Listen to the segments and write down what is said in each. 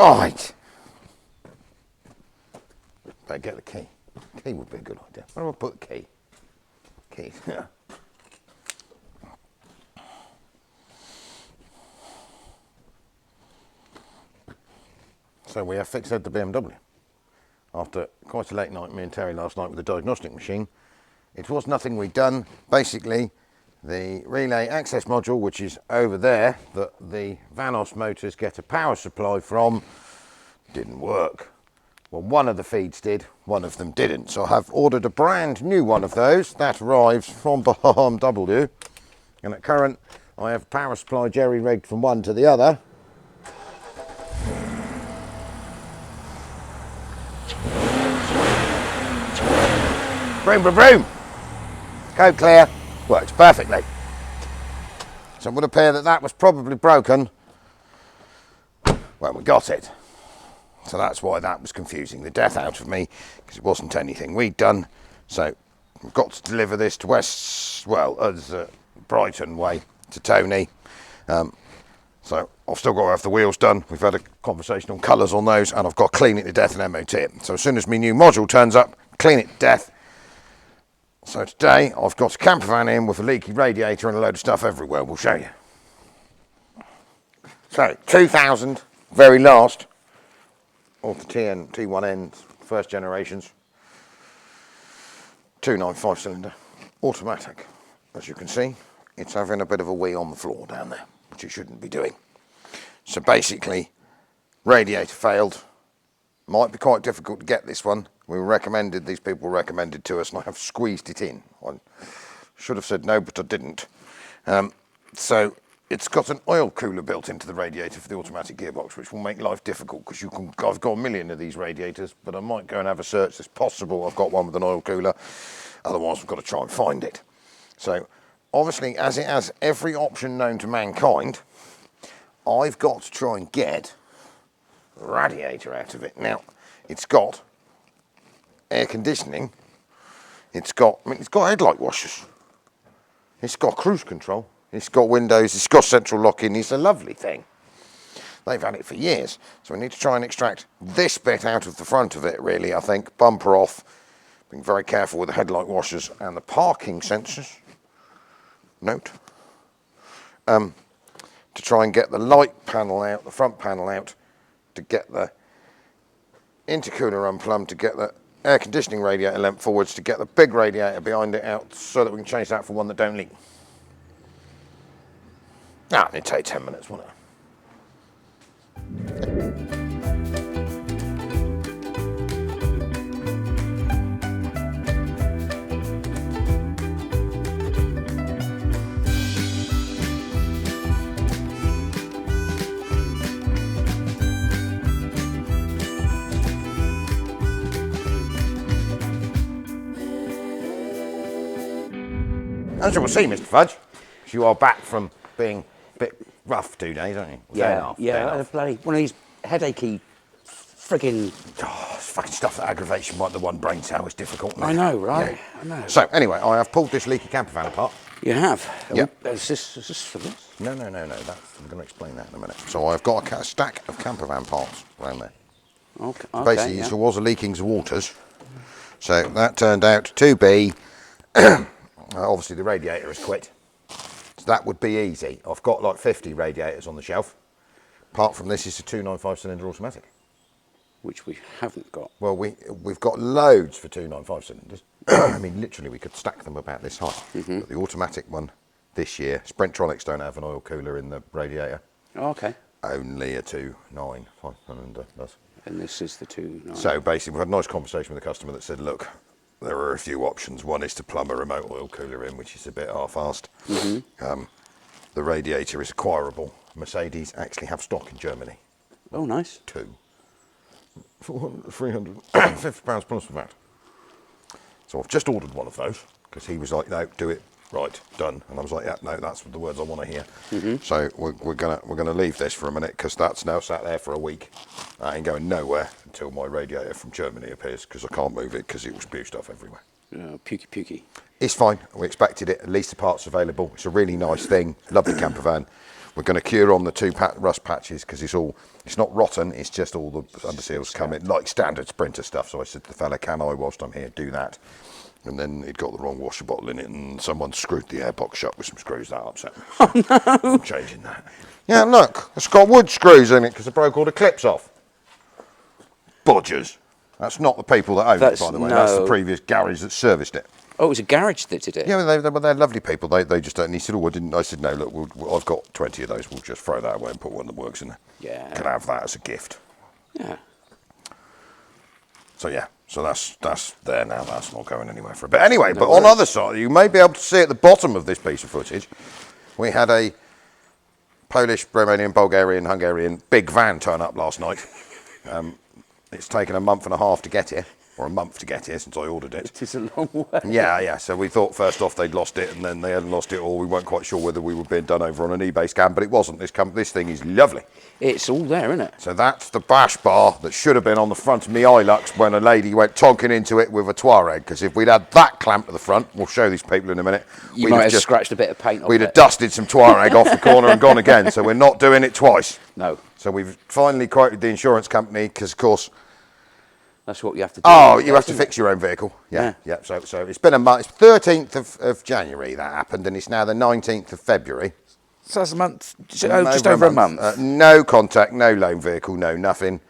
Right. Better get the key. Key would be a good idea. Where do I put the key? Keys. Yeah. So we have fixed the BMW. After quite a late night, me and Terry last night with the diagnostic machine, it was nothing we'd done. Basically, the relay access module, which is over there, that the Vanos motors get a power supply from, didn't work. Well, one of the feeds did, one of them didn't. So I have ordered a brand new one of those. That arrives from BMW. And at current, I have power supply jerry-rigged from one to the other. Broom, broom, broom. Code clear. Works perfectly. So it would appear that that was probably broken when we got it. So that's why that was confusing the death out of me, because it wasn't anything we'd done. So we've got to deliver this to Brighton way to Tony. So I've still got to have the wheels done. We've had a conversation on colours on those, and I've got to clean it to death and MOT it. So as soon as my new module turns up, clean it to death. So today I've got a camper van in with a leaky radiator and a load of stuff everywhere. We'll show you. So 2000, very last of the T1N first generations, 295 cylinder, automatic. As you can see, it's having a bit of a wee on the floor down there, which it shouldn't be doing. So basically, radiator failed. Might be quite difficult to get this one. These people recommended to us, and I have squeezed it in. I should have said no, but I didn't. So it's got an oil cooler built into the radiator for the automatic gearbox, which will make life difficult, because I've got a million of these radiators, but I might go and have a search. It's possible I've got one with an oil cooler. Otherwise, I've got to try and find it. So obviously, as it has every option known to mankind, I've got to try and get the radiator out of it. Now, it's got air conditioning, it's got headlight washers, it's got cruise control, it's got windows, it's got central locking. It's a lovely thing. They've had it for years. So we need to try and extract this bit out of the front of it, really, I think. Bumper off, being very careful with the headlight washers and the parking sensors. Note. To try and get the light panel out, the front panel out, to get the intercooler unplugged, to get the air conditioning radiator length forwards, to get the big radiator behind it out, so that we can change that for one that don't leak. Now, it'll take 10 minutes, won't it? As you will see, Mr. Fudge, you are back from being a bit rough 2 days, aren't you? Yeah, I had a bloody one of these headachy frigging... Oh, it's fucking stuff that aggravates you like the one brain cell is difficult. I know, right? Yeah. I know. So, anyway, I have pulled this leaky camper van apart. You have? Yep. Is this for this? No. I'm going to explain that in a minute. So I've got a stack of camper van parts around there. Okay. Basically, yeah. there was a leakings of waters. So that turned out to be... obviously, the radiator has quit. So that would be easy. I've got like 50 radiators on the shelf. Apart from this, it's a 295 cylinder automatic. Which we haven't got. Well, we've got loads for 295 cylinders. I mean, literally, we could stack them about this high. But the automatic one this year, Sprintronics don't have an oil cooler in the radiator. Oh, okay. Only a 295 cylinder does. And this is the 295. So basically, we've had a nice conversation with a customer that said, look, there are a few options. One is to plumb a remote oil cooler in, which is a bit half-assed. The radiator is acquirable. Mercedes actually have stock in Germany. Oh, nice. 2. For £350 plus VAT. So I've just ordered one of those, because he was like, no, do it, right, done. And I was like, yeah, no, that's the words I want to hear. So we're gonna leave this for a minute, because that's now sat there for a week. I ain't going nowhere until my radiator from Germany appears, because I can't move it, because it will spew stuff everywhere. Pukey. It's fine. We expected it. At least the parts available. It's a really nice thing. Lovely camper van. We're going to cure on the two rust patches because it's not rotten, it's just all the underseals come in like standard Sprinter stuff. So I said to the fella, can I, whilst I'm here, do that? And then he'd got the wrong washer bottle in it, and someone screwed the airbox shut with some screws. That upset me. Oh no! I'm changing that. Yeah, look, it's got wood screws in it because I broke all the clips off. Bodgers. That's not the people that own it, by the way. No. That's the previous garage that serviced it. Oh, it was a garage that did it? Yeah, they're lovely people. They just don't. And he said, oh, I didn't. I said, no, look, I've got 20 of those. We'll just throw that away and put one that works in there. Yeah. Can I have that as a gift? Yeah. So yeah, so that's there now. That's not going anywhere for a bit. Anyway, but on the other side, you may be able to see at the bottom of this piece of footage, we had a Polish, Romanian, Bulgarian, Hungarian big van turn up last night. It's taken a month and a half to get here, or a month to get here since I ordered it. It is a long way. Yeah. So we thought first off they'd lost it, and then they hadn't lost it, or we weren't quite sure whether we were being done over on an eBay scam, but it wasn't. This thing is lovely. It's all there, isn't it? So that's the bash bar that should have been on the front of my Hilux when a lady went tonking into it with a Touareg, because if we'd had that clamp to the front, we'll show these people in a minute. You might have just scratched a bit of paint off it. We'd have dusted some Touareg off the corner and gone again, so we're not doing it twice. No. So we've finally quoted the insurance company, because of course... That's what you have to do. Oh, you have to fix your own vehicle. Yeah. So it's been a month. It's 13th of January that happened, and it's now the 19th of February. So that's a month, just over a month. No contact, no loan vehicle, no nothing.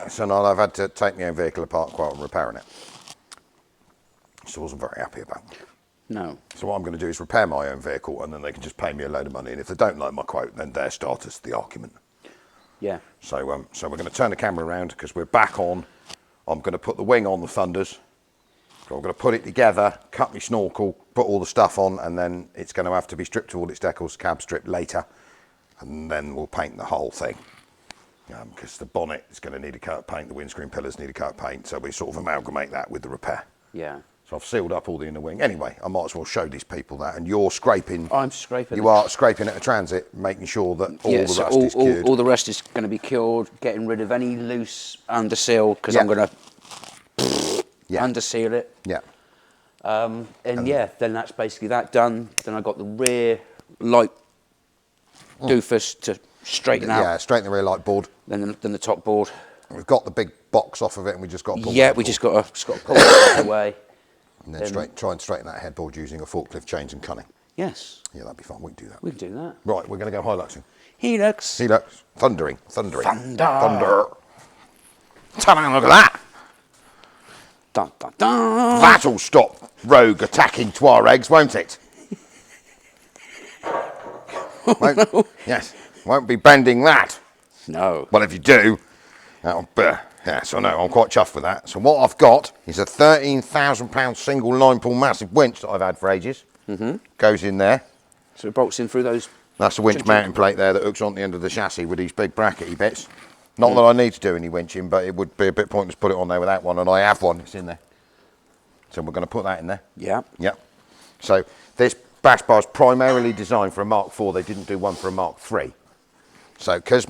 So now I've had to take my own vehicle apart while I'm repairing it. So I wasn't very happy about it. No. So what I'm going to do is repair my own vehicle, and then they can just pay me a load of money. And if they don't like my quote, then their start us the argument. Yeah. So we're going to turn the camera around because we're back on. I'm going to put the wing on the Thunders. So I'm going to put it together, cut my snorkel, put all the stuff on, and then it's going to have to be stripped to all its decals, cab stripped later, and then we'll paint the whole thing. Because the bonnet is going to need a coat of paint, the windscreen pillars need a coat of paint, so we sort of amalgamate that with the repair. Yeah. So I've sealed up all the inner wing. Anyway, I might as well show these people that. And you're scraping. I'm scraping. You are scraping at a transit, making sure that all the rust is cured. All the rest is going to be cured, getting rid of any loose underseal, because I'm going to underseal it. Yeah. And then that's basically that done. Then I got the rear light doofus to straighten out. Yeah, straighten the rear light board. Then the top board. We've got the big box off of it, and we just got to pull we just got to pull it out of the way. And then try and straighten that headboard using a forklift chains and cunning. Yes. Yeah, that'd be fun. We can do that. We can do that. Right, we're going to go Hiluxing. Hilux. Thundering. Thunder. Ta-da, look at that. Dun, dun, dun. That'll stop rogue attacking Tuaregs, won't it? No. Yes. Won't be bending that. No. Well, if you do, that'll be... Yeah, so no, I'm quite chuffed with that. So what I've got is a £13,000 single 9-pull massive winch that I've had for ages. Mm-hmm. Goes in there. So it bolts in through those... That's the winch mounting plate there that hooks on the end of the chassis with these big brackety bits. Not that I need to do any winching, but it would be a bit pointless to put it on there without one, and I have one, it's in there. So we're going to put that in there. Yeah. Yep. So this bash bar is primarily designed for a Mark IV. They didn't do one for a Mark III. So because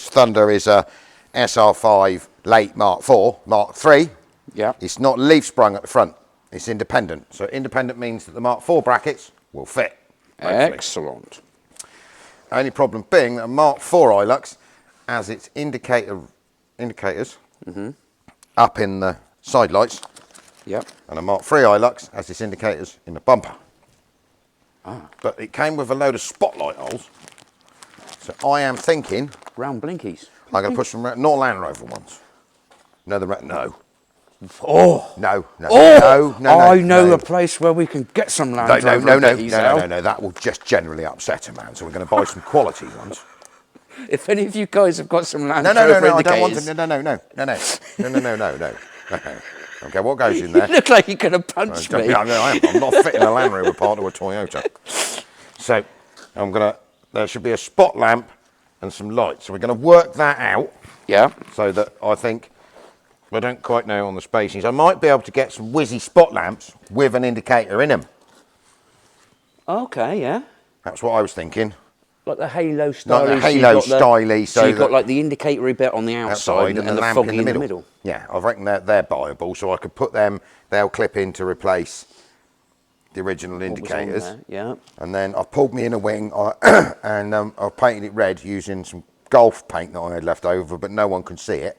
Thunder is a SR5 late Mark IV, Mark III, it's not leaf sprung at the front. It's independent. So independent means that the Mark IV brackets will fit. Hopefully. Excellent. Only problem being that a Mark IV Hilux has its indicators up in the side lights. Yep. And a Mark III Hilux has its indicators in the bumper. But it came with a load of spotlight holes. So I am thinking... Round blinkies. I'm going to put some... Not Land Rover ones. No. Oh. No. I know a place where we can get some Land Rover blinkies out. No. That will just generally upset a man. So we're going to buy some quality ones. If any of you guys have got some Land Rover indicators... I don't want to... No. Okay, what goes in there? You look like you're going to punch me. I am. I'm not fitting a Land Rover part to a Toyota. So there should be a spot lamp and some lights. So we're going to work that out. Yeah. So that I think, I don't quite know on the spacings, I might be able to get some whizzy spot lamps with an indicator in them. Okay, yeah. That's what I was thinking. Like the halo style. Like the halo styly. So you've got like the indicatory bit on the outside and the lamp foggy in the middle. Yeah, I reckon they're buyable, so I could put them, they'll clip in to replace the original What was on indicators. there, yeah. And then I pulled me inner wing and I painted it red using some golf paint that I had left over, but no one can see it.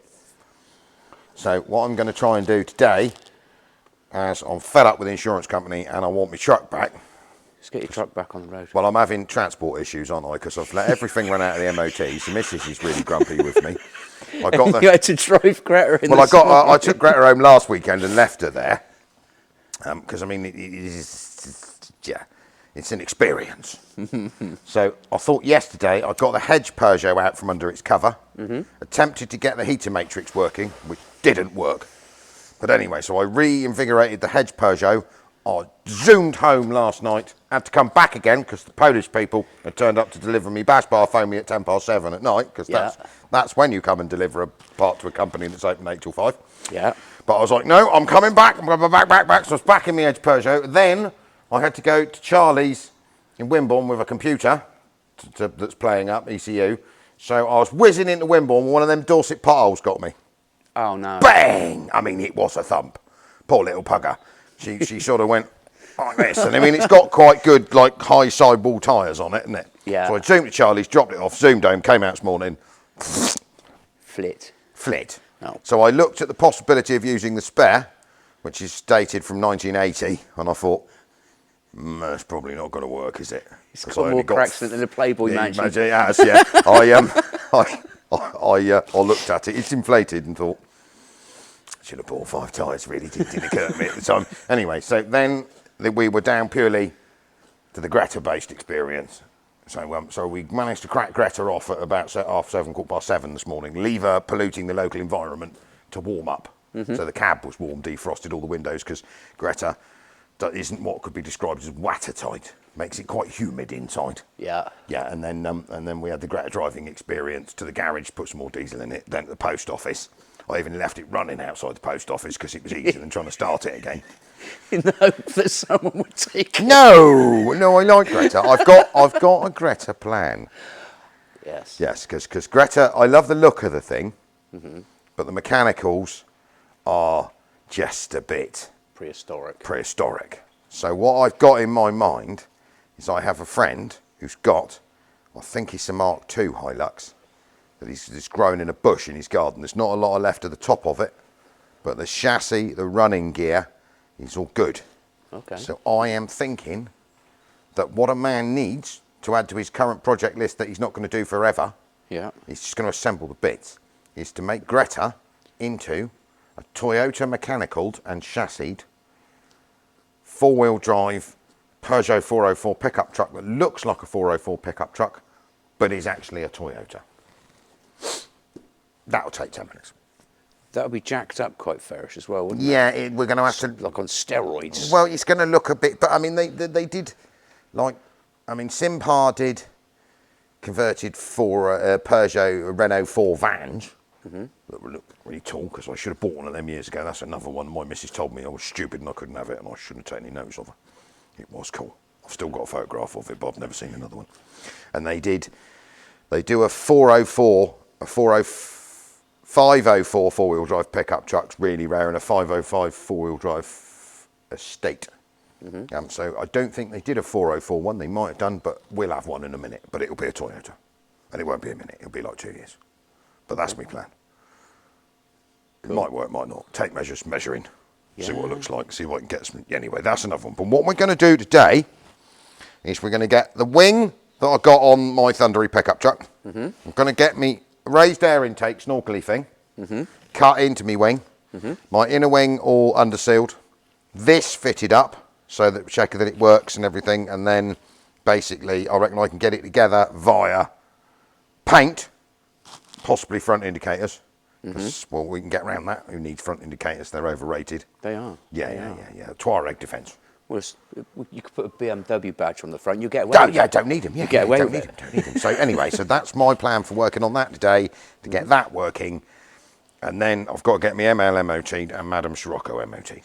So what I'm going to try and do today, as I'm fed up with the insurance company and I want my truck back. Just get your truck back on the road. Well, I'm having transport issues, aren't I? Because I've let everything run out of the MOTs. The missus is really grumpy with me. I got the, You had to drive Greta in. well, I took Greta home last weekend and left her there. Because I mean, it's an experience. So I thought yesterday I got the hedge Peugeot out from under its cover, attempted to get the heater matrix working, which didn't work. But anyway, so I reinvigorated the hedge Peugeot. I zoomed home last night, had to come back again because the Polish people had turned up to deliver me bash bar, phoned me at 7:10 at night, because that's when you come and deliver a part to a company that's open 8 till 5. Yeah. But I was like, no, I'm coming back. I'm going back. So I was back in the Edge Peugeot. Then I had to go to Charlie's in Wimborne with a computer that's playing up ECU. So I was whizzing into Wimborne. One of them Dorset potholes got me. Oh no. Bang! I mean, it was a thump. Poor little pugger. She sort of went like this. And I mean, it's got quite good, like, high sidewall tyres on it, isn't it? Yeah. So I zoomed to Charlie's, dropped it off, zoomed home, came out this morning. Flit. Oh. So I looked at the possibility of using the spare, which is dated from 1980, and I thought, that's probably not going to work, is it? It's got more cracks than the Playboy mansion. It has, yeah. I looked at it, it's inflated, and thought, should have bought 5 tyres, really, didn't occur to me at the time. Anyway, so then we were down purely to the Greta-based experience. So we managed to crack Greta off at about 7:30, 7:15 this morning, leave her polluting the local environment to warm up. So the cab was warm, defrosted all the windows, because Greta isn't what could be described as watertight. Makes it quite humid inside. Yeah. Yeah, and then we had the Greta driving experience to the garage, put some more diesel in it, then to the post office. I even left it running outside the post office because it was easier than trying to start it again. In the hope that someone would take it. No, I like Greta. I've got a Greta plan. Yes. Yes, because Greta, I love the look of the thing, but the mechanicals are just a bit prehistoric. So what I've got in my mind is I have a friend who's got, I think it's a Mark II Hilux, that he's grown in a bush in his garden. There's not a lot left of the top of it, but the chassis, the running gear, is all good. Okay. So I am thinking that what a man needs to add to his current project list that he's not going to do forever, he's just going to assemble the bits, is to make Greta into a Toyota mechanicaled and chassised 4-wheel drive Peugeot 404 pickup truck that looks like a 404 pickup truck, but is actually a Toyota. That'll take 10 minutes. That would be jacked up quite fairish as well, wouldn't it? Yeah, we're going to have to... Like on steroids. Well, it's going to look a bit... But, I mean, they did... Like, I mean, Simpar did converted for a Peugeot Renault 4 vans that would look really tall, because I should have bought one of them years ago. That's another one. My missus told me I was stupid and I couldn't have it, and I shouldn't have taken any notice of her. It was cool. I've still got a photograph of it, but I've never seen another one. And they do a 404, a 504 four-wheel drive pickup truck's really rare, and a 505 four-wheel drive estate. So I don't think they did a 404 one. They might have done, but we'll have one in a minute. But it'll be a Toyota, and it won't be a minute. It'll be like 2 years. But that's my plan. Cool. It might work, might not. Take measures, measuring, see what it looks like, see what I can get some. Anyway, that's another one. But what we're going to do today is we're going to get the wing that I got on my Thundery pickup truck. I'm going to get me raised air intake snorkely thing cut into me wing, my inner wing all undersealed, this fitted up so that check that it works and everything, and then basically I reckon I can get it together via paint, possibly front indicators, because well, we can get around that. Who needs front indicators? They're overrated. They are. Yeah. Tuareg defence. Well, you could put a BMW badge on the front. You get away. Don't need them. Get away with it. Don't need them. So anyway, so that's my plan for working on that today, to get that working, and then I've got to get my ML MOT'd and Madame Scirocco MOT'd,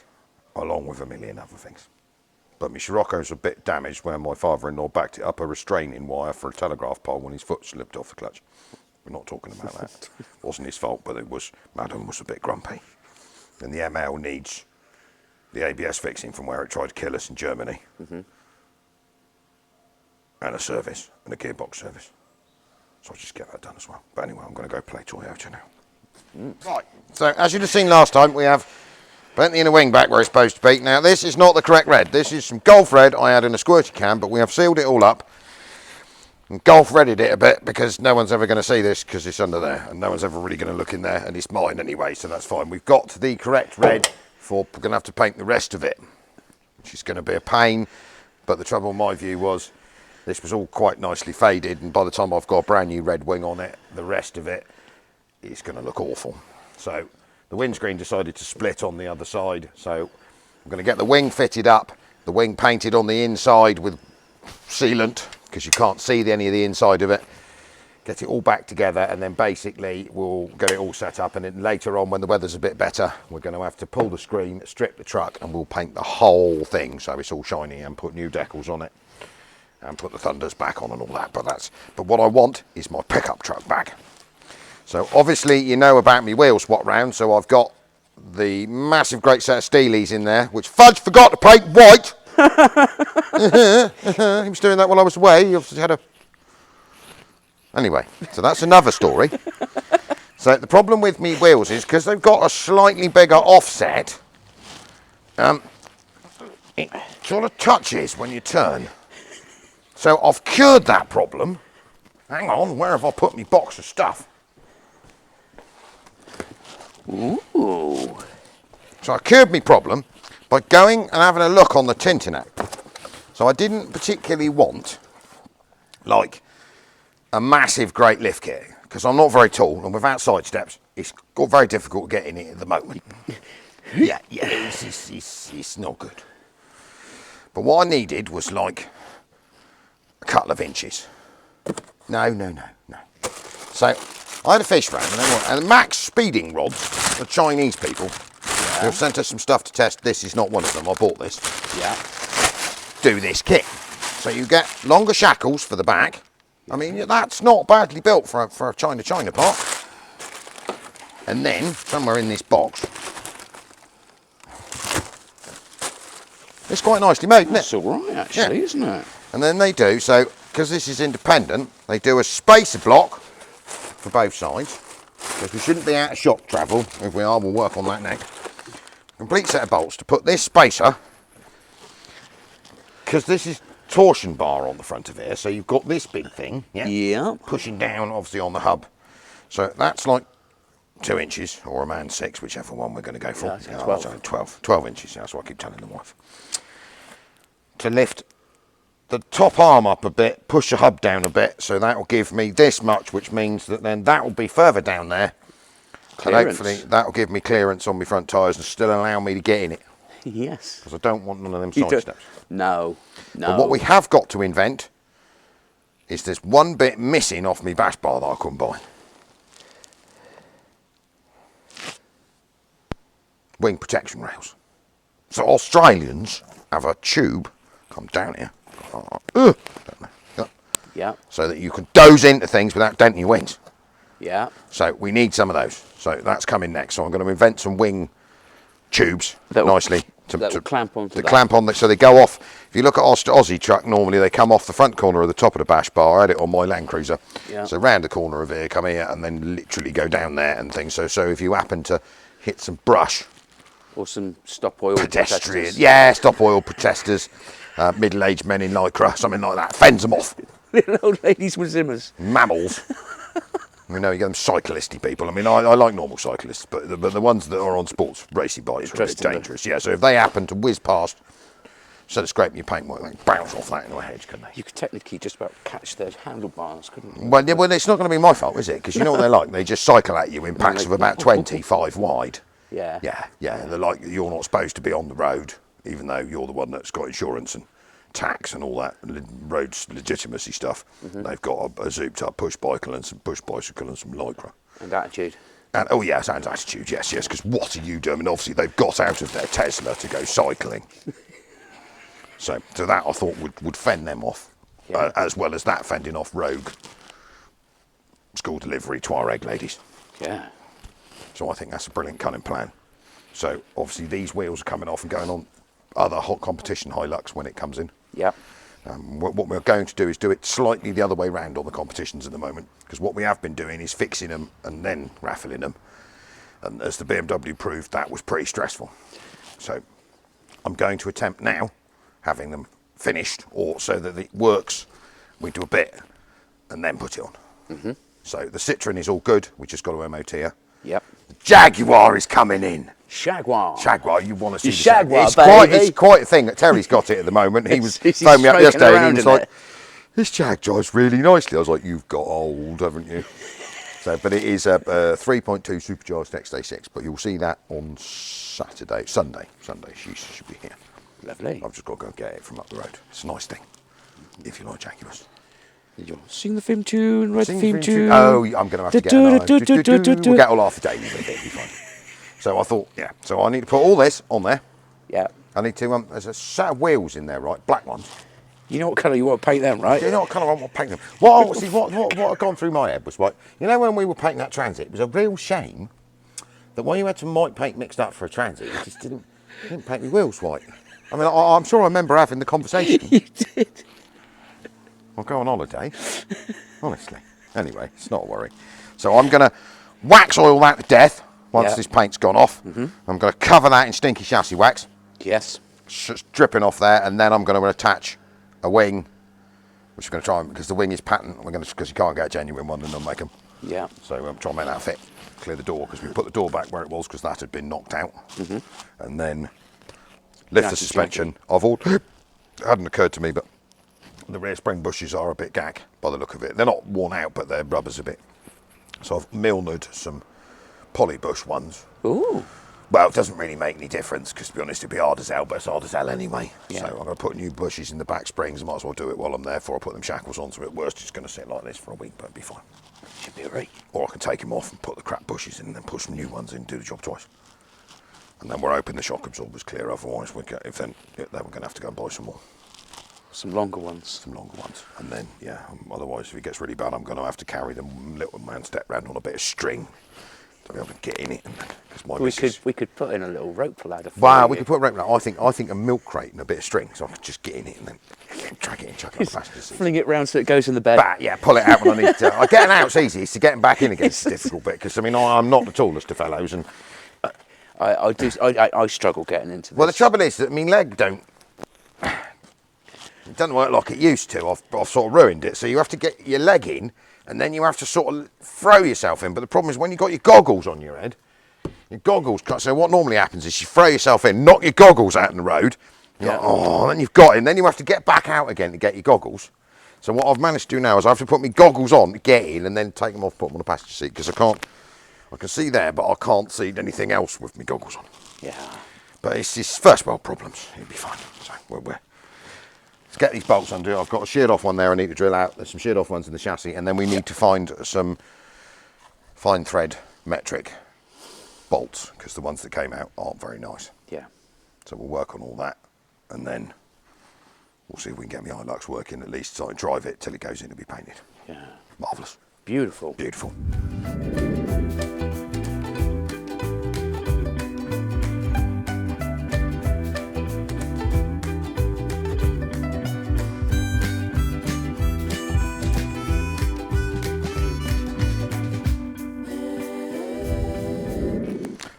along with a million other things. But my Scirocco's a bit damaged where my father-in-law backed it up a restraining wire for a telegraph pole when his foot slipped off the clutch. We're not talking about that. It wasn't his fault, but Madame was a bit grumpy. And the ML needs the ABS fixing from where it tried to kill us in Germany. And a service, and a gearbox service. So I'll just get that done as well. But anyway, I'm going to go play Toyota now. Right, so as you'd have seen last time, we have plenty in the wing back where it's supposed to be. Now this is not the correct red. This is some Golf red I had in a squirty can, but we have sealed it all up. And Golf redded it a bit because no one's ever going to see this because it's under there. And no one's ever really going to look in there, and it's mine anyway, so that's fine. We've got the correct red for, we're going to have to paint the rest of it, which is going to be a pain. But the trouble in my view was, this was all quite nicely faded, and by the time I've got a brand new red wing on it, the rest of it is going to look awful. So the windscreen decided to split on the other side, so I'm going to get the wing fitted up, the wing painted on the inside with sealant, because you can't see any of the inside of it, get it all back together, and then basically we'll get it all set up, and then later on when the weather's a bit better, we're going to have to pull the screen, strip the truck, and we'll paint the whole thing so it's all shiny and put new decals on it. And put the Thunders back on and all that, but what I want is my pickup truck back. So obviously you know about me wheel swap round, so I've got the massive great set of Steelies in there, which Fudge forgot to paint white. He was doing that while I was away. He obviously had a... Anyway, so that's another story. So the problem with me wheels is because they've got a slightly bigger offset, it sort of touches when you turn. So I've cured that problem. Hang on, where have I put my box of stuff? Ooh. So I cured my problem by going and having a look on the tinting app. So I didn't particularly want, like, a massive great lift kit, because I'm not very tall, and without side steps, it's got very difficult to get in it at the moment. yeah, it's not good. But what I needed was, like, a couple of inches. No. So I had a fish round, and Max speeding rods, the Chinese people, who have sent us some stuff to test. This is not one of them. I bought this. Yeah. Do this kit. So you get longer shackles for the back. I mean, that's not badly built for a China part. And then somewhere in this box, it's quite nicely made, isn't it? It's all right, actually, isn't it? And then they do, so, because this is independent, they do a spacer block for both sides, because we shouldn't be out of shop travel. If we are, we'll work on that next. Complete set of bolts to put this spacer, because this is torsion bar on the front of here, so you've got this big thing, Yeah. pushing down, obviously, on the hub. So that's like 2 inches, or a man 6, whichever one we're going to go for. Yeah, 12. Sorry, 12 inches, that's what I keep telling the wife. To lift the top arm up a bit, push the hub down a bit, so that will give me this much, which means that then that will be further down there. Clearance. And hopefully that will give me clearance on my front tyres and still allow me to get in it. Yes. Because I don't want none of them You side don't- steps. No. But what we have got to invent is there's one bit missing off me bash bar that I couldn't buy. Wing protection rails. So Australians have a tube, come down here, Yeah. so that you can doze into things without denting your wings. Yeah. So we need some of those. So that's coming next. So I'm going to invent some wing tubes That will- nicely. that will clamp onto that. Clamp on, so they go off. If you look at Aussie truck, normally they come off the front corner of the top of the bash bar. I had it on my Land Cruiser. Yeah. So round the corner of here, come here, and then literally go down there and things. So if you happen to hit some brush, Or some stop oil pedestrian, protectors. yeah, stop oil protesters, middle-aged men in lycra, something like that, fends them off. Little old ladies with zimmers. Mammals. You know, you get them cyclisty people. I mean, I like normal cyclists, but the ones that are on sports racing bikes are a bit Interesting, dangerous. Yeah, so if they happen to whiz past, instead of scraping your paintwork, they bounce off that into a hedge, couldn't they? You could technically just about catch their handlebars, couldn't you? Well, it's not going to be my fault, is it? Because you know what they're like. They just cycle at you in packs of about 20, 5 wide. Yeah. Yeah. They're like, you're not supposed to be on the road, even though you're the one that's got insurance and tax and all that roads legitimacy stuff. They've got a zooped up push bicycle and some push bicycle and some lycra. And attitude. And oh yeah, sounds attitude, yes, because what are you doing? And obviously they've got out of their Tesla to go cycling. so that I thought would fend them off, Yeah. as well as that fending off rogue school delivery Tuareg ladies. Yeah. So I think that's a brilliant cunning plan. So obviously these wheels are coming off and going on other hot competition Hilux when it comes in. Yep. What we're going to do is do it slightly the other way round on the competitions at the moment, because what we have been doing is fixing them and then raffling them, and as the BMW proved, that was pretty stressful. So I'm going to attempt now having them finished, or so that it works, we do a bit and then put it on. So the Citroen is all good, we just got to MOT her. Yep. The Jaguar is coming in. Jaguar, you want to see the the Jaguar, it's quite a thing. Terry's got it at the moment. He was He's phoning me up smoking yesterday and around he was in like, it. this Jag drives really nicely. I was like, you've got old, haven't you? So, but it is a 3.2 supercharged XT6, but you'll see that on Sunday. She should be here. Lovely. I've just got to go and get it from up the road. It's a nice thing, if you like Jaguars. Did you sing the theme tune, write the Sing theme tune? Oh, I'm going to have to get it. We'll get all half the day with it, it'll be fine. So I thought, yeah, so I need to put all this on there. Yeah. I need to, there's a set of wheels in there, right? Black ones. You know what colour you want to paint them, right? You know what colour I want to paint them? What had gone through my head was, like, you know when we were painting that Transit, it was a real shame that when you had some white paint mixed up for a Transit, you just didn't paint the wheels white. I mean, I'm sure I remember having the conversation. You did. I'll go on holiday, honestly. Anyway, it's not a worry. So I'm going to wax oil that to death once this paint's gone off. I'm going to cover that in stinky chassis wax. Yes. It's dripping off there, and then I'm going to attach a wing, which we're going to try, because the wing is patent. Because you can't get a genuine one and they'll make them. Yeah. So try and make that fit. Clear the door, because we put the door back where it was, because that had been knocked out. And then lift the suspension. It hadn't occurred to me, but the rear spring bushes are a bit gag by the look of it. They're not worn out, but their rubber's a bit. So I've Milnered some polybush ones. Ooh. Well, it doesn't really make any difference, because to be honest, it'd be hard as hell, but it's hard as hell anyway. Yeah. So I'm going to put new bushes in the back springs. I might as well do it while I'm there before I put them shackles on. So at worst, it's going to sit like this for a week, but it'll be fine. Should be alright. Or I can take them off and put the crap bushes in and then put some new ones in, do the job twice. And then we're hoping the shock absorbers clear, otherwise we're going to have to go and buy some more. Some longer ones. Some longer ones. And then, yeah, otherwise if it gets really bad, I'm going to have to carry the little man step round on a bit of string to be able to get in it. We could put in a little rope ladder. Wow, we could put a rope ladder. I think a milk crate and a bit of string, so I could just get in it and then drag it and chuck it on the passenger seat. Fling it round so it goes in the bed. Yeah, pull it out when I need to. Getting out's easy. It's to getting back in again. It's the difficult bit, because I mean I'm not the tallest of fellows, and I struggle getting into this. well, the trouble is that my leg it doesn't work like it used to. I've sort of ruined it. So you have to get your leg in, and then you have to sort of throw yourself in. But the problem is when you've got your goggles on your head, your goggles cut. So what normally happens is you throw yourself in, knock your goggles out in the road. Like, then you've got in. Then you have to get back out again to get your goggles. So what I've managed to do now is I have to put my goggles on to get in, and then take them off, put them on the passenger seat, because I can see there, but I can't see anything else with my goggles on. Yeah. But it's just first world problems. It'll be fine. So let's get these bolts undone. I've got a sheared off one there I need to drill out. There's some sheared off ones in the chassis, and then we need to find some fine thread metric bolts, because the ones that came out aren't very nice. Yeah. So we'll work on all that, and then we'll see if we can get my Hilux working at least, so I can drive it till it goes in to be painted. Yeah. Marvellous. Beautiful. Beautiful.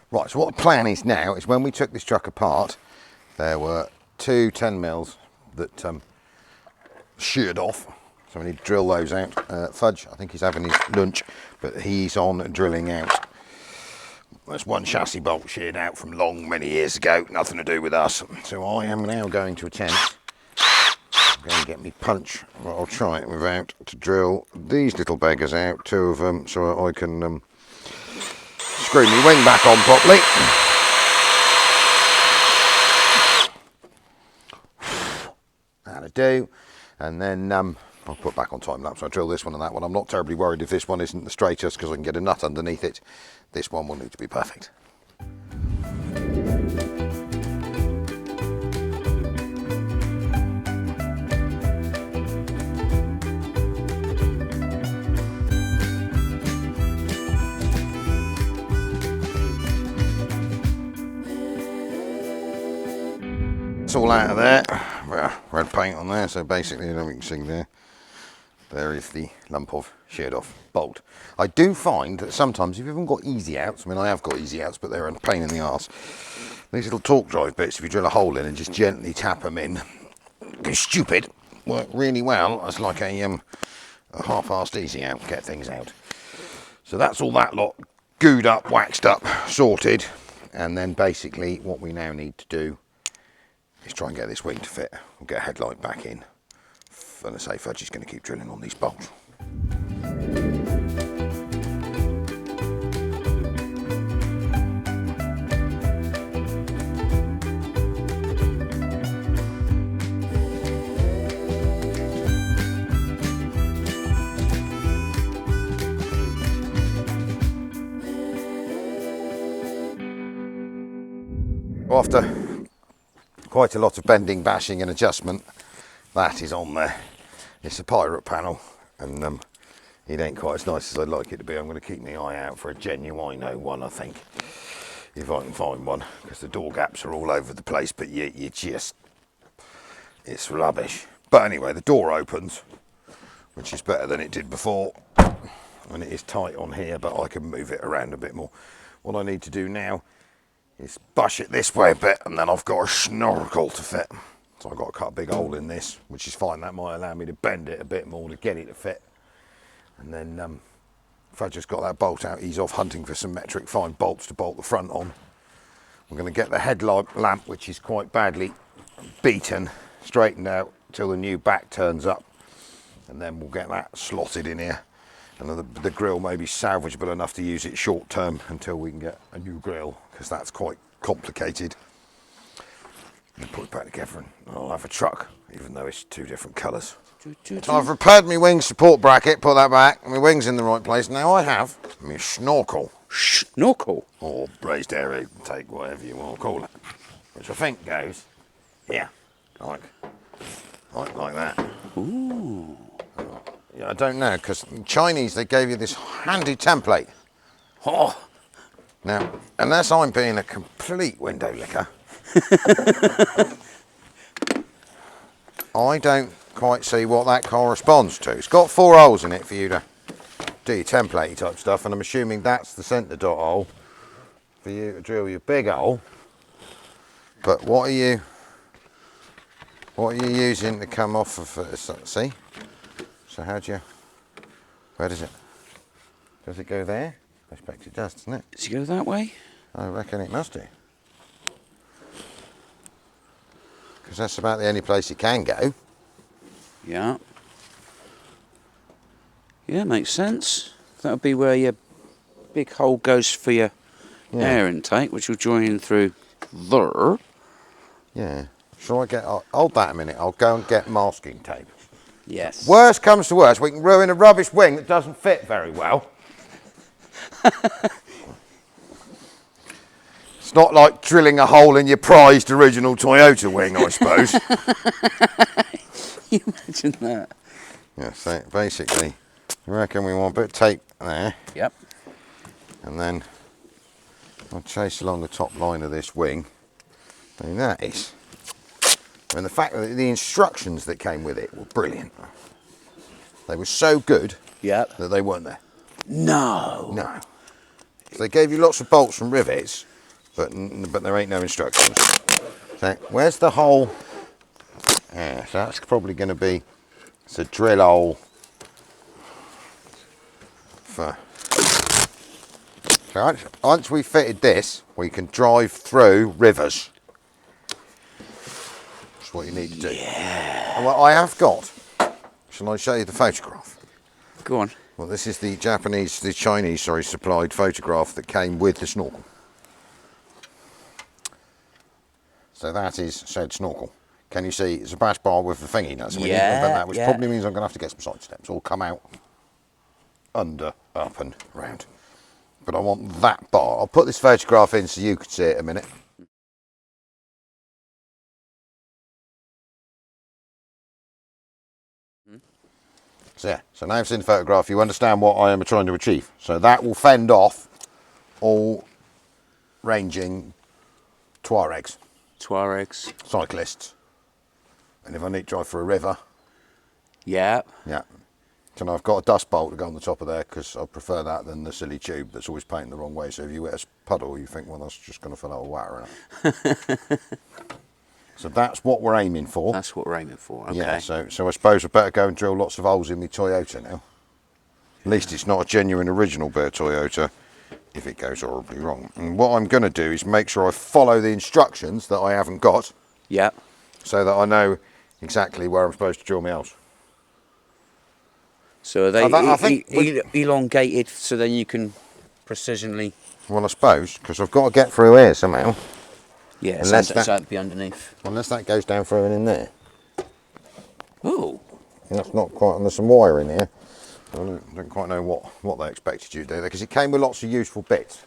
Right, so what the plan is now is when we took this truck apart, there were two 10mm that sheared off. So we need to drill those out. Fudge, I think he's having his lunch, but he's on drilling out. There's one chassis bolt sheared out from many years ago, nothing to do with us. So I am now going to attempt, I'm going to get me punch, well, I'll try it without, to drill these little beggars out, two of them, so I can screw my wing back on properly. That'll do. And then I'll put back on time lapse. I'll drill this one and that one. I'm not terribly worried if this one isn't the straightest, because I can get a nut underneath it. This one will need to be perfect. It's all out of there. Well, red paint on there, so basically, you know, we can see there. There is the lump of sheared off bolt. I do find that sometimes if you haven't got easy outs, I mean I have got easy outs, but they're a pain in the arse. These little torque drive bits, if you drill a hole in and just gently tap them in, go stupid, work really well as like a half-assed easy out, get things out. So that's all that lot gooed up, waxed up, sorted, and then basically what we now need to do is try and get this wing to fit. We'll get a headlight back in. And I say Fudge is going to keep drilling on these bolts. After quite a lot of bending, bashing and adjustment, that is on there. It's a pirate panel, and it ain't quite as nice as I'd like it to be. I'm going to keep my eye out for a genuine one, I think, if I can find one, because the door gaps are all over the place, but you just, it's rubbish. But anyway, the door opens, which is better than it did before, and it is tight on here, but I can move it around a bit more. What I need to do now is bush it this way a bit, and then I've got a snorkel to fit. So I've got to cut a big hole in this, which is fine. That might allow me to bend it a bit more to get it to fit. And then if I just got that bolt out, he's off hunting for some metric fine bolts to bolt the front on. I'm going to get the headlight lamp, which is quite badly beaten, straightened out till the new back turns up. And then we'll get that slotted in here. And the grill may be salvageable enough to use it short term until we can get a new grill, because that's quite complicated. And put it back together and I'll have a truck, even though it's two different colours. So I've repaired my wing support bracket, put that back, my wing's in the right place. Now I have my snorkel. Snorkel? Or raised area intake, whatever you want to call it. Which I think goes, yeah, like that. Ooh. Yeah, I don't know, because in Chinese they gave you this handy template. Oh. Now, unless I'm being a complete window licker, I don't quite see what that corresponds to. It's got 4 holes in it for you to do your template type stuff, and I'm assuming that's the centre dot hole for you to drill your big hole. But what are you using to come off of see? So where does it go there? I expect it does, doesn't it? Does it go that way? I reckon it must do. Because that's about the only place it can go. Yeah. Yeah, makes sense. That would be where your big hole goes for your air intake, which will join in through there. Yeah. Shall I hold that a minute, I'll go and get masking tape. Yes. Worst comes to worst, we can ruin a rubbish wing that doesn't fit very well. It's not like drilling a hole in your prized original Toyota wing, I suppose. Can you imagine that? Yeah, so basically, I reckon we want a bit of tape there. Yep. And then I'll chase along the top line of this wing. I mean, that is. And the fact that the instructions that came with it were brilliant. They were so good that they weren't there. No. No. So they gave you lots of bolts and rivets, but there ain't no instructions. So where's the hole? Yeah, so that's probably going to be, it's a drill hole for. So once we fitted this, we can drive through rivers. That's what you need to do. Yeah. And what I have got, shall I show you the photograph? Go on. Well, this is the Chinese, supplied photograph that came with the snorkel. So that is said snorkel. Can you see it's a bash bar with the thingy nuts? Which probably means I'm going to have to get some side steps. All come out under, up and round. But I want that bar. I'll put this photograph in so you can see it a minute. So yeah, so now I've seen the photograph, you understand what I am trying to achieve. So that will fend off all ranging Tuaregs. Tuaregs. cyclists. And if I need to drive for a river, Yeah. yeah. So I've got a dust bolt to go on the top of there because I prefer that than the silly tube that's always painted the wrong way. So if you hit a puddle, you think, well, that's just going to fill out with water. Isn't it? So that's what we're aiming for. That's what we're aiming for. Okay. Yeah. So I suppose I better go and drill lots of holes in my Toyota now. At least it's not a genuine original bit of Toyota if it goes horribly wrong. And what I'm going to do is make sure I follow the instructions that I haven't got. Yeah. So that I know exactly where I'm supposed to drill my holes. So are they I think elongated so then you can precisionally... Well, I suppose, because I've got to get through here somehow. Yeah, Unless so that- that'd be underneath. Unless that goes down through and in there. Oh. And that's not quite, and there's some wire in here. I don't quite know what they expected you to do there, because it came with lots of useful bits.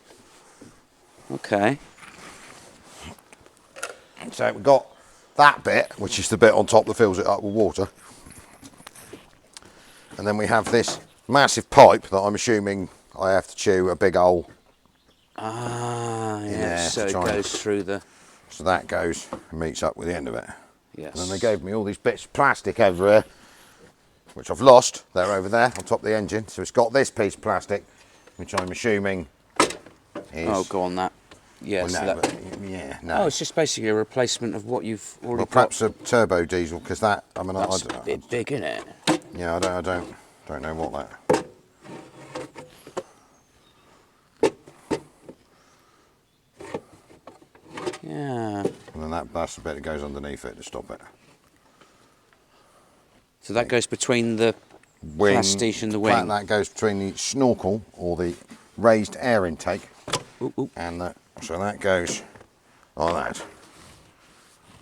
Okay. So we've got that bit, which is the bit on top that fills it up with water. And then we have this massive pipe that I'm assuming I have to chew a big hole. Ah, yeah. there So to it try and- goes through the... So that goes and meets up with the end of it. Yes. And then they gave me all these bits of plastic over here, which I've lost. They're over there on top of the engine. So it's got this piece of plastic, which I'm assuming is... Oh, go on that. Yes. Well, no, but, yeah, no. Oh, it's just basically a replacement of what you've already Well, got. perhaps a turbo diesel, because that, I mean, That's I a don't, bit big, isn't it? yeah, I don't know what that. Yeah. And then that's the bit that goes underneath it to stop it. So that goes between the plastique and the wing. That goes between the snorkel or the raised air intake, Ooh, ooh. and that. So that goes like that. So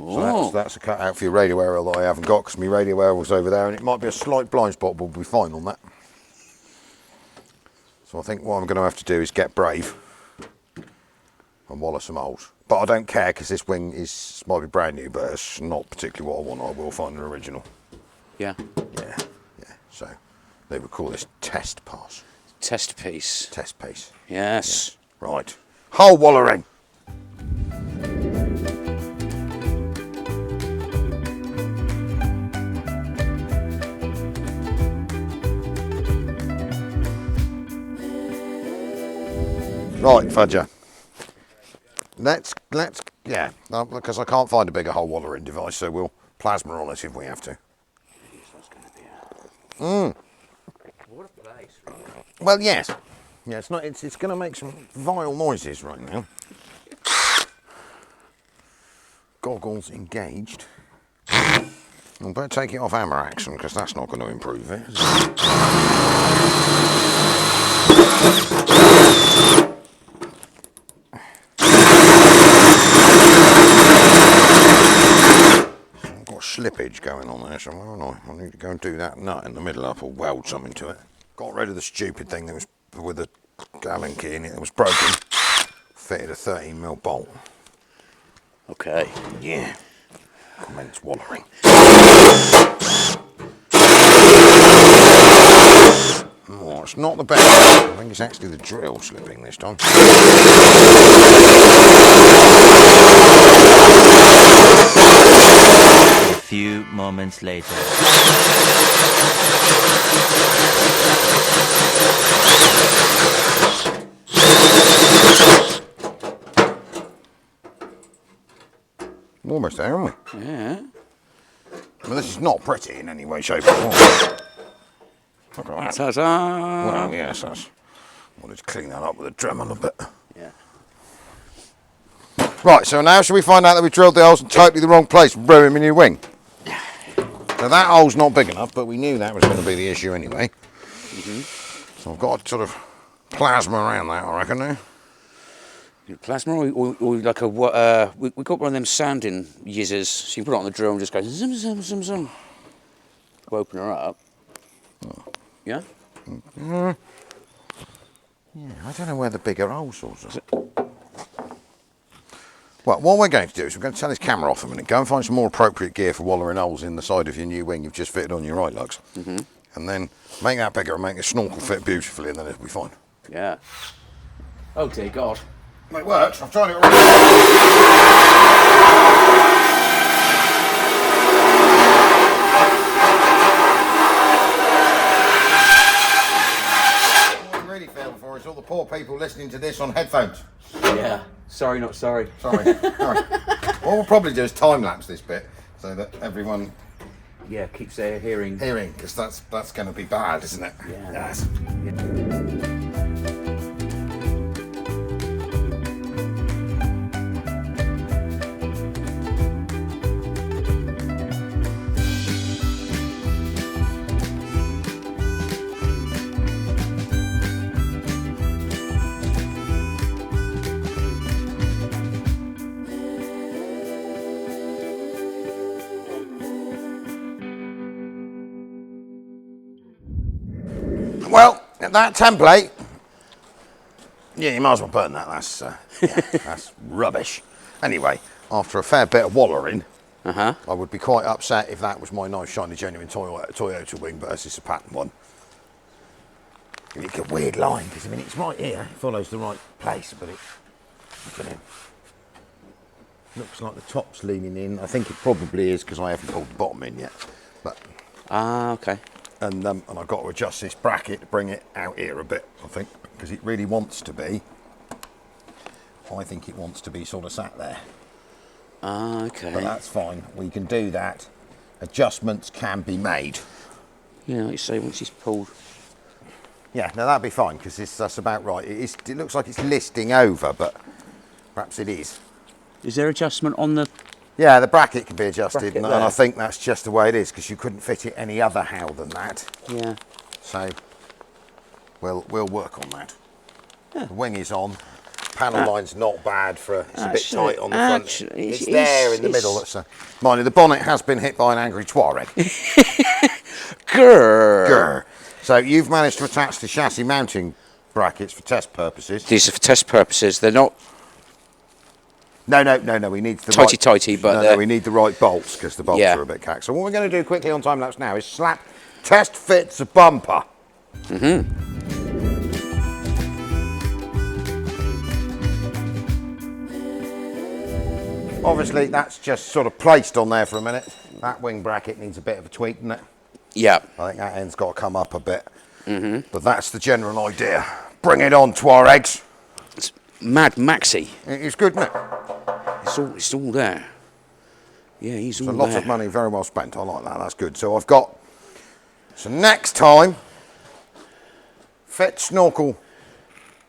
Oh. that's a cut out for your radio aerial that I haven't got, because my radio aerial's over there, and it might be a slight blind spot, but we'll be fine on that. So I think what I'm going to have to do is get brave and wallow some holes. But I don't care, because this wing might be brand new, but it's not particularly what I want. I will find an original. Yeah. Yeah. So they would call this test pass. Test piece. Test piece. Yes. Right. Hole wallowing. Right, Fudger. Let's yeah, because I can't find a bigger hole wallowing device, so we'll plasma on it if we have to. What a place. Well, yes. Yeah, it's not. It's going to make some vile noises right now. Goggles engaged. I better take it off hammer action, because that's not going to improve it. Is it? I've got slippage going on there somewhere, haven't I? I need to go and do that nut in the middle up or weld something to it. Got rid of the stupid thing that was with the Allen key in it that was broken. Fitted a 13mm bolt. Okay. Yeah. Commence wallowing. Oh, it's not the best. I think it's actually the drill slipping this time. A few moments later. We're almost there, aren't we? Yeah. Well, this is not pretty in any way, shape, or form. Look at that. Ta-da! Well, yes, I wanted to clean that up with a Dremel a bit. Yeah. Right, so now should we find out that we drilled the holes in totally the wrong place and ruined my new wing? So that hole's not big enough, but we knew that was going to be the issue anyway. So I've got to sort of plasma around that, I reckon now. Plasma or like a we got one of them sanding yizzers, so you put it on the drill and just go zoom zoom zoom zoom. We'll open her up. Yeah? Yeah, I don't know where the bigger hole saws are. Well, what we're going to do is we're going to turn this camera off a minute, go and find some more appropriate gear for wallowing holes in the side of your new wing you've just fitted on your right lugs. And then make that bigger and make the snorkel fit beautifully, and then it'll be fine. Yeah. Oh dear God. It works. I've tried it already. All the poor people listening to this on headphones. Yeah. Sorry, not sorry. Sorry. What we'll probably do is time lapse this bit so that everyone keeps their hearing. because that's going to be bad, isn't it? Yeah. Yes. Well, that template, you might as well burn that. That's rubbish. Anyway, after a fair bit of wallering, I would be quite upset if that was my nice, shiny, genuine Toyota wing versus a pattern one. It's a weird line because it's right here. It follows the right place, but look at it. Looks like the top's leaning in. I think it probably is because I haven't pulled the bottom in yet. But Okay. and I've got to adjust this bracket to bring it out here a bit, I think, because it really wants to be. I think it wants to be sort of sat there. Okay. But that's fine. We can do that. Adjustments can be made. Yeah, like you say, once he's pulled. Yeah, no, that'd be fine because that's about right. It looks like it's listing over, but perhaps it is. Is there adjustment on the? Yeah, the bracket can be adjusted, Bracket and there. I think that's just the way it is because you couldn't fit it any other how than that. Yeah. So we'll work on that. Yeah. The wing is on. Panel line's not bad for it's a bit tight on the front. It's there in the middle. Mind you, the bonnet has been hit by an angry Tuareg. Grrr. Grr. So you've managed to attach the chassis mounting brackets for test purposes. These are for test purposes. They're not No. We need the tighty, right, but no, we need the right bolts because the bolts are a bit cack. So what we're going to do quickly on time lapse now is slap test fits a bumper. Obviously, that's just sort of placed on there for a minute. That wing bracket needs a bit of a tweak, doesn't it? Yeah. I think that end's got to come up a bit. But that's the general idea. Bring it on, Tuaregs. It's Mad Maxi. It's good, isn't it? It's all there. Yeah, he's all It's a there. lot of money, very well spent. I like that. That's good. So so next time, fit snorkel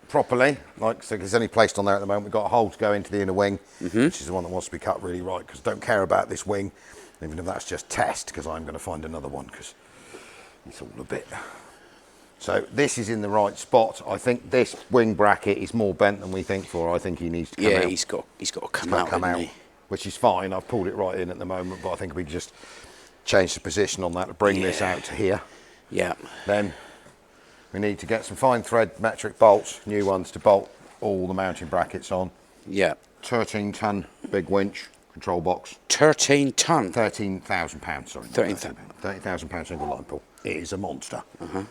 properly. Like, so it's only placed on there at the moment. We've got a hole to go into the inner wing, which is the one that wants to be cut really right because I don't care about this wing, even if that's just test, because I'm going to find another one because it's all a bit. So this is in the right spot. I think this wing bracket is more bent than we think for. I think he needs to come out. Yeah, he's got to come out, hasn't he? Which is fine. I've pulled it right in at the moment, but I think we can just change the position on that to bring this out to here. Yeah. Then we need to get some fine thread metric bolts, new ones to bolt all the mounting brackets on. Yeah. 13-ton big winch control box. 13 ton. £13,000, sorry. 13,000. £30,000 single line pull. It is a monster.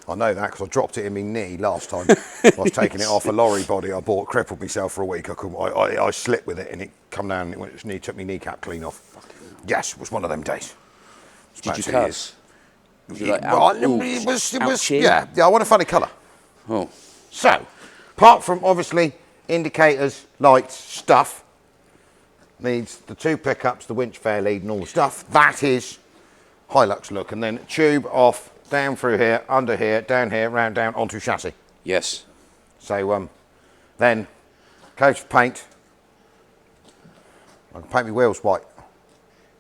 I know that because I dropped it in my knee last time. I was taking it off a lorry body I bought, crippled myself for a week. I slipped with it and it come down and it took my kneecap clean off. Yes, it was one of them days. Did you cuss? Was you like, It was ouchie? yeah, I want a funny colour. Oh. So, apart from obviously indicators, lights, stuff, needs the two pickups, the winch fair lead and all the stuff. That is Hilux look. And then tube off, down through here, under here, down here, round down onto chassis. Yes. So then coat of paint. I can paint my wheels white.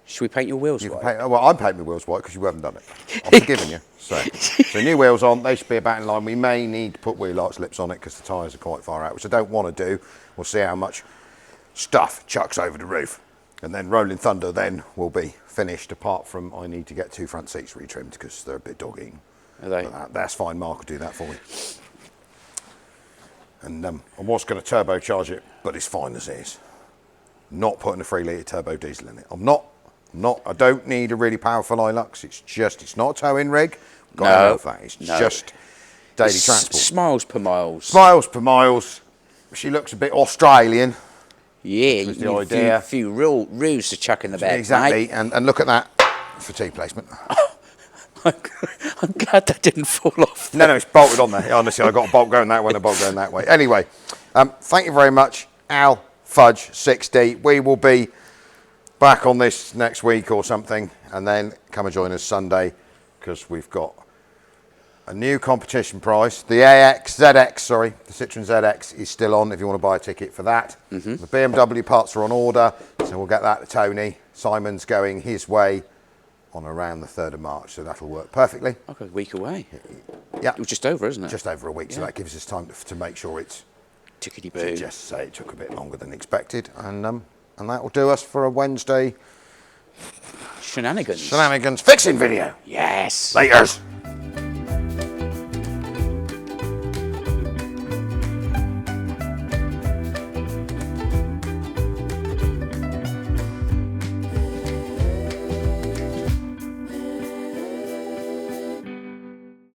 Should we paint your wheels You can white? paint, well, I'm painting my wheels white because you haven't done it. I'm forgiving you. So new wheels on, they should be about in line. We may need to put wheel arch lips on it because the tyres are quite far out, which I don't want to do. We'll see how much stuff chucks over the roof. And then Rolling Thunder then will be finished, apart from I need to get two front seats retrimmed because they're a bit dog-eaten. Are they? But that's fine, Mark will do that for me. And I was going to turbocharge it, but it's fine as is. Not putting a 3 litre turbo diesel in it. I don't need a really powerful Hilux. It's not a towing rig. Got enough of that. It's just daily transport. Smiles per miles. Miles per miles. she looks a bit Australian. Yeah, was you the need idea. a few real roos to chuck in the bed, Exactly, mate. and look at that for tea placement. I'm glad that didn't fall off. No, it's bolted on there. Honestly, I got a bolt going that way and a bolt going that way. Anyway, thank you very much, Al Fudge 60. We will be back on this next week or something, and then come and join us Sunday, because we've got a new competition prize. The the Citroen ZX is still on if you want to buy a ticket for that. The BMW parts are on order, so we'll get that to Tony. Simon's going his way on around the 3rd of March, so that'll work perfectly. Okay, a week away. Yeah. It was just over, isn't it? Just over a week, so that gives us time to make sure it's... Tickety-boo. Just say it took a bit longer than expected, and that will do us for a Wednesday Shenanigans. shenanigans fixing video. Yes. Laters.